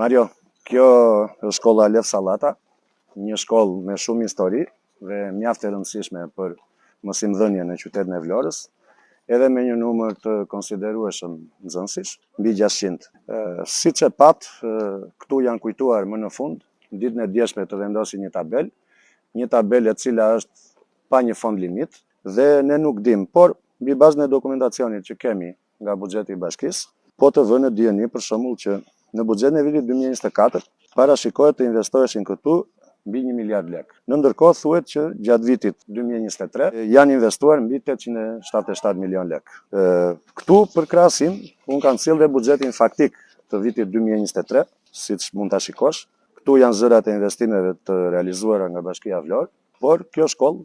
Mario, kjo është shkolla Lev Sallata, një shkollë me shumë histori dhe mjaft e rëndësishme për mësimdhënien në qytetin e Vlorës, edhe me një numër të konsiderueshëm nxënësish, mbi 600. Siç e pat, këtu janë kujtuar më në fund, ditën e djeshme të vendosi një tabel e cila është pa një fond limit dhe ne nuk dim, por mbi bazën e dokumentacionit që kemi nga buxheti i bashkisë, po të vënë dijeni për shembull që në buxhetin e vitit 2024 parashikohet të investoheshin këtu mbi 1 miliard lekë. Në ndërkohë thuhet që gjatë vitit 2023 janë investuar mbi 877 milion lekë. Këtu për krahasim, unë kam sjellë dhe buxhetin faktik të vitit 2023, siç mund ta shikosh. Këtu janë zërat e investimeve të realizuara nga Bashkia Vlorë, por kjo shkollë,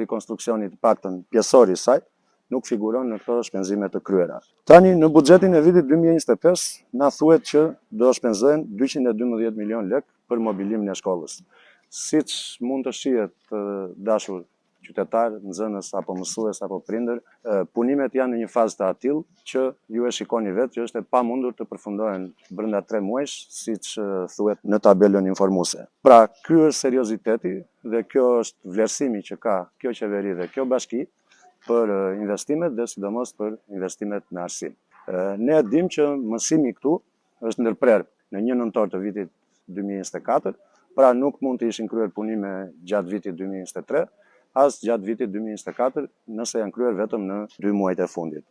rikonstruksioni të paktën pjesor i saj, nuk figuron në këto shpenzime të kryera. Tani, në buxhetin e vitit 2025, na thuhet që do shpenzohen 212 milion lekë për mobilimin e shkollës. Siç mund të shihet, dashur qytetar, nxënës apo mësues apo prindër, punimet janë në një fazë të atill që ju e shikoni vetë që është e pamundur të përfundohen brenda 3 muajsh, siç thuhet në tabelën informuese. Pra, ky është serioziteti dhe kjo është vlerësimi që ka kjo qeveri dhe kjo bashki për investimet dhe sidomos për investimet në arsim. Ne dim që mësimi këtu është ndërprerë në 1 nëntor të vitit 2024, pra nuk mund të ishin kryer punime gjatë vitit 2023, as gjatë vitit 2024 nëse janë kryer vetëm në 2 muajt e fundit.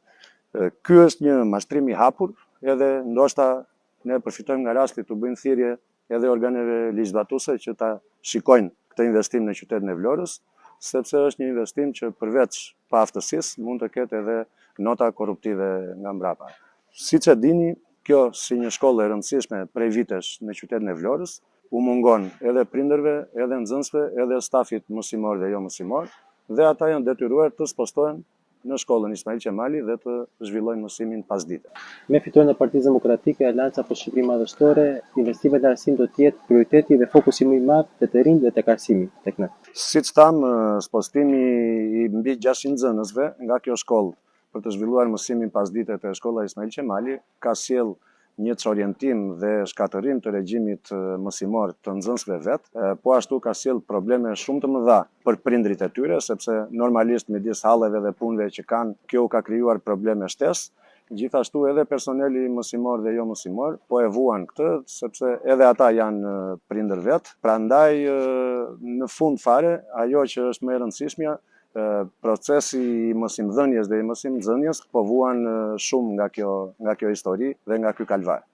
Ky është një mashtrim i hapur, edhe ndoshta ne përfitojmë nga rasti të bëjmë thirrje edhe organeve ligjvatuese që ta shikojnë këtë investim në qytetin e Vlorës, sepse është një investim që përveç paaftësisë mund të ketë edhe nota korruptive nga mbrapa. Siç e dini, kjo si një shkollë e rëndësishme prej vitesh në qytetin e Vlorës, u mungon edhe prindërve, edhe nxënësve, edhe stafit mësimor dhe jo mësimor, dhe ata janë detyruar të spostohen në shkollën Ismail Qemali dhe të zhvillojnë mësimin pasdite. Me fitoren e Partisë Demokratike, Aleanca për Shqipëri Madhështore, investimet në arsim do të jetë prioriteti dhe fokusi më i madh te të rinjt dhe tek arsimi tek ne. Siç tham, spostimi i mbi 600 nxënësve nga kjo shkollë për të zhvilluar mësimin pasdite te shkolla Ismail Qemali ka sjell një çorientim dhe shkatërim të regjimit mësimor të nxënësve vetë, po ashtu ka sjell probleme shumë të mëdha për prindrit e tyre, sepse normalisht midis halleve dhe punëve që kanë, kjo u ka krijuar probleme shtesë. Gjithashtu edhe personeli mësimor dhe jo mësimor po e vuan këtë, sepse edhe ata janë prindër vetë. Prandaj, në fund fare, ajo që është më e rëndësishmja, procesi i mësimdhënies dhe i mësimnxënies po vuan shumë nga kjo histori dhe nga ky kalvar.